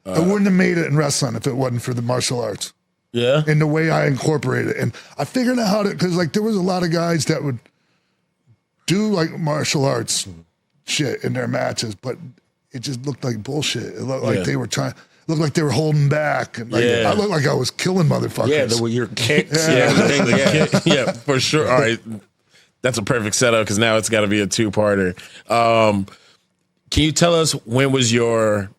I wouldn't have made it in wrestling if it wasn't for the martial arts. Yeah. And the way I incorporate it. And I figured out how to, because like there was a lot of guys that would do like martial arts shit in their matches, but it just looked like bullshit. It looked like they were looked like they were holding back. And like, I looked like I was killing motherfuckers. Yeah, there were your kicks. Yeah, for sure. All right. That's a perfect setup because now it's got to be a two-parter. Can you tell us when was your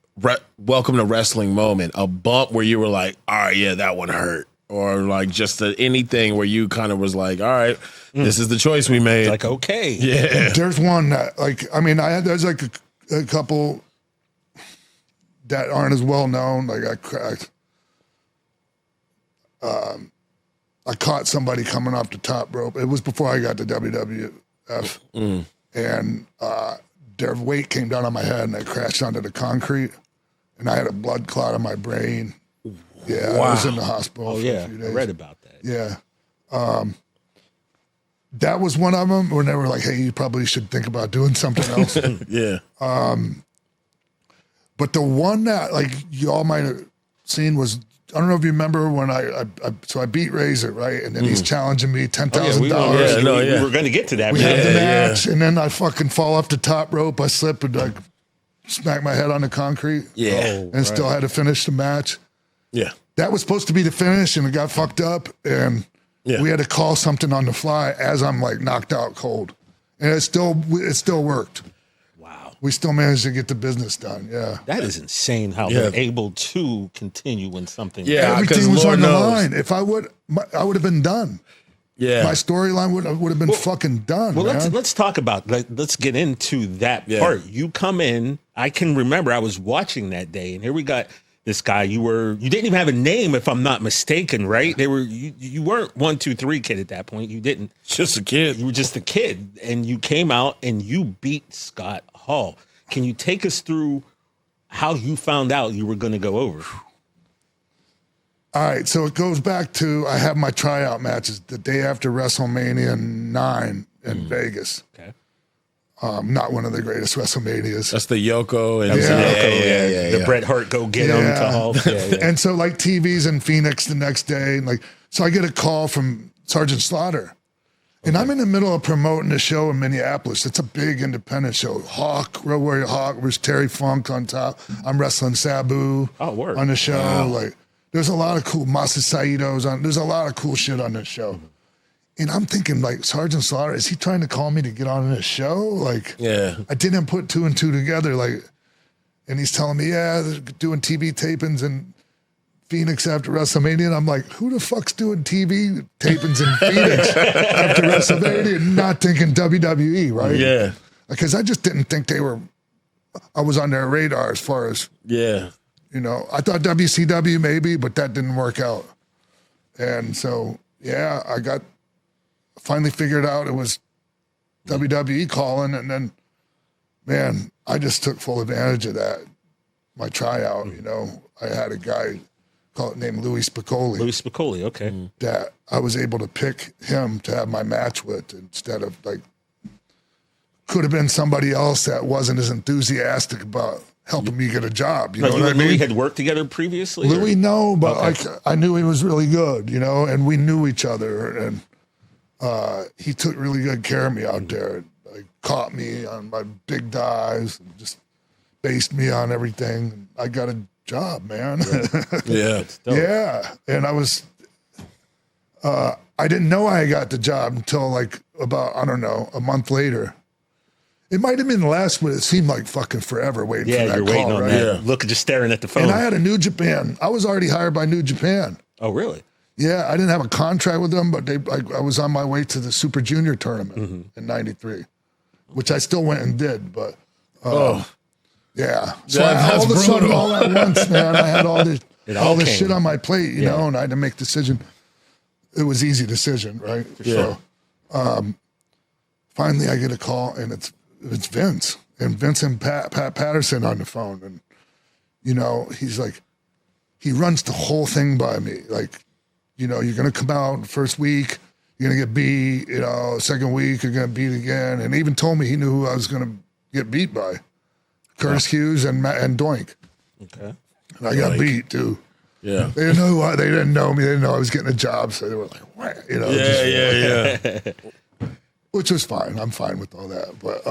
welcome to wrestling moment? A bump where you were like, all right, yeah, that one hurt. Or like just anything where you kind of was like, all right, this is the choice we made. Like, okay. Yeah. There's one that like, I mean, there's like a couple that aren't as well known. Like I caught somebody coming off the top rope. It was before I got to WWF. And their weight came down on my head and I crashed onto the concrete. And I had a blood clot in my brain. Yeah, I was in the hospital for a few days. I read about that. Yeah. That was one of them when they were like, hey, you probably should think about doing something else. Yeah. But the one that like y'all might have seen was, I don't know if you remember when I beat Razor, right? And then he's challenging me $10,000. We were going to get to that. We had the match, and then I fucking fall off the top rope. I slip and like smack my head on the concrete. Yeah. And still had to finish the match. Yeah. That was supposed to be the finish, and it got fucked up, and we had to call something on the fly as I'm like knocked out cold, and it still worked. Wow, we still managed to get the business done. Yeah, that is insane how they're able to continue when something. Yeah, everything was Lord on the knows. line. If I would have been done. Yeah, my storyline would have been fucking done. Well, man. let's talk about let's get into that part. You come in. I can remember I was watching that day, and here we got. This guy, you didn't even have a name, if I'm not mistaken, right? You weren't 1, 2, 3 kid at that point. You didn't. Just a kid. You were just a kid, and you came out and you beat Scott Hall. Can you take us through how you found out you were going to go over? All right, so it goes back to I have my tryout matches the day after WrestleMania 9 in Vegas. Okay. Not one of the greatest WrestleManias. That's the Yoko and the Bret Hart go get him to Hall. And so like TV's in Phoenix the next day, and like so I get a call from Sergeant Slaughter, and I'm in the middle of promoting a show in Minneapolis. It's a big independent show. Road Warrior Hawk versus Terry Funk on top. I'm wrestling Sabu on the show. Wow. Like there's a lot of cool Masa Saito's on. There's a lot of cool shit on this show. And I'm thinking, like, Sergeant Slaughter, is he trying to call me to get on this show? Like, I didn't put 2 and 2 together. Like, and he's telling me, they're doing TV tapings in Phoenix after WrestleMania. And I'm like, who the fuck's doing TV tapings in Phoenix after WrestleMania? Not thinking WWE, right? Yeah. Because I just didn't think I was on their radar as far as, I thought WCW maybe, but that didn't work out. And so, I finally figured out it was WWE calling, and then, man, I just took full advantage of that. My tryout, I had a guy named Louis Spicoli. Louis Spicoli, okay. That I was able to pick him to have my match with instead of like, could have been somebody else that wasn't as enthusiastic about helping me get a job. You know what I mean? Louis had worked together previously? Louis, no, but I knew he was really good, and we knew each other, and he took really good care of me out there. Like, caught me on my big dives, and just based me on everything. I got a job, man. Yeah. And I was, I didn't know I got the job until like about, I don't know, a month later. It might have been less, but it seemed like fucking forever waiting for that you're call, waiting on right? that. Look, just staring at the phone. And I had a New Japan. I was already hired by New Japan. Oh, really? Yeah, I didn't have a contract with them, but I was on my way to the Super Junior tournament in '93, which I still went and did. But yeah, so all of a sudden, all at once, man, I had all this shit on my plate, know, and I had to make a decision. It was an easy decision, right? So finally, I get a call, and it's Vince and Pat Patterson on the phone, and he's like, he runs the whole thing by me, like. You're going to come out first week, you're going to get beat, second week, you're going to beat again. And he even told me he knew who I was going to get beat by. Curtis Hughes and Doink. Okay. And I got beat too. Yeah. They didn't know why. They didn't know me. They didn't know I was getting a job. So they were like, what? You know, Yeah. which was fine. I'm fine with all that. But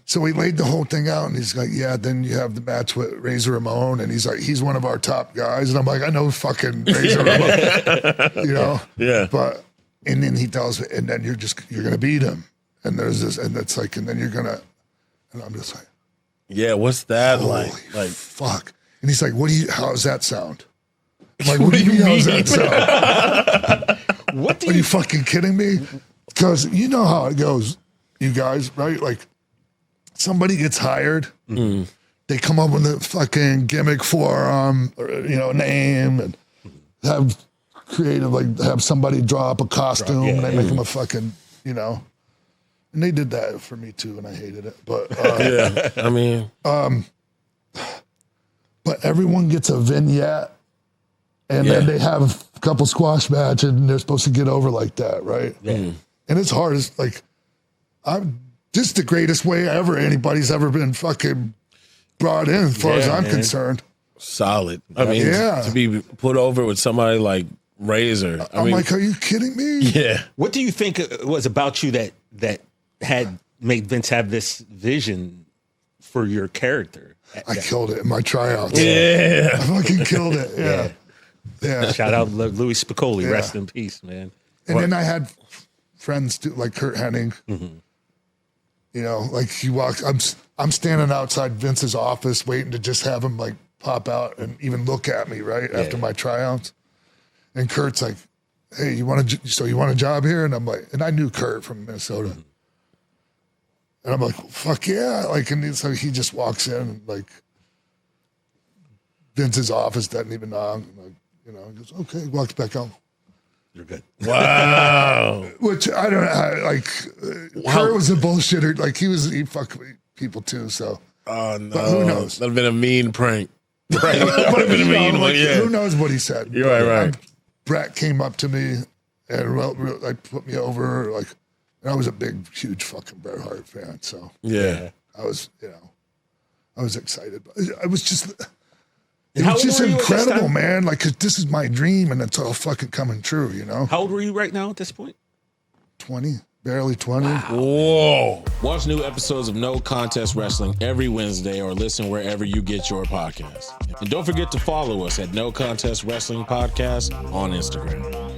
so we laid the whole thing out, and he's like, yeah, then you have the match with Razor Ramon. And he's like, he's one of our top guys. And I'm like, I know fucking Razor Ramon, you know? Yeah. But, and then he tells me, and then you're going to beat him. And there's this, and it's like, and then you're going to, and I'm just like, Yeah, what's that holy like? Like, fuck. And he's like, how's that sound? I'm like, what do you mean, how's that sound? Are you fucking kidding me? Because you know how it goes, you guys, right? Like, somebody gets hired, they come up with a fucking gimmick for name, and have creative, like have somebody draw up a costume, and they make them a fucking, and they did that for me too, and I hated it. But yeah, I mean, but everyone gets a vignette, and then they have a couple squash matches, and they're supposed to get over like that, right? Yeah. And it's hard. It's like, this is the greatest way ever anybody's ever been fucking brought in, as far as I'm concerned. solid. I mean, to be put over with somebody like Razor. I'm like, are you kidding me? Yeah. What do you think it was about you that had made Vince have this vision for your character? I killed it in my tryouts. Yeah. I fucking killed it. Yeah. Yeah. Shout out Louis Spicoli. Rest in peace, man. And then I had friends too, like Kurt Hennig. You know, like he walks. I'm standing outside Vince's office waiting to just have him like pop out and even look at me right after my tryouts. And Kurt's like, "Hey, you want a job here?" And I'm like, and I knew Kurt from Minnesota. And I'm like, fuck yeah. Like, and so he just walks in and like Vince's office doesn't even knock. Like, he goes, okay, walks back out. You're good. Wow. Which I don't know. Kurt was a bullshitter. Like he fucked with people too. So, Oh no. but who knows? That'd have been a mean prank. Right. That would have been a mean one. Yeah. Who knows what he said? You're right. Brett came up to me and like put me over. Like, and I was a big, huge fucking Bret Hart fan. So Yeah. I was, I was excited. It was just. It How was old just were you at this incredible, time? man. Like, 'cause this is my dream, and it's all fucking coming true. How old were you right now at this point? 20, barely 20. Whoa. Watch new episodes of No Contest Wrestling every Wednesday or listen wherever you get your podcasts. And don't forget to follow us at No Contest Wrestling Podcast on Instagram.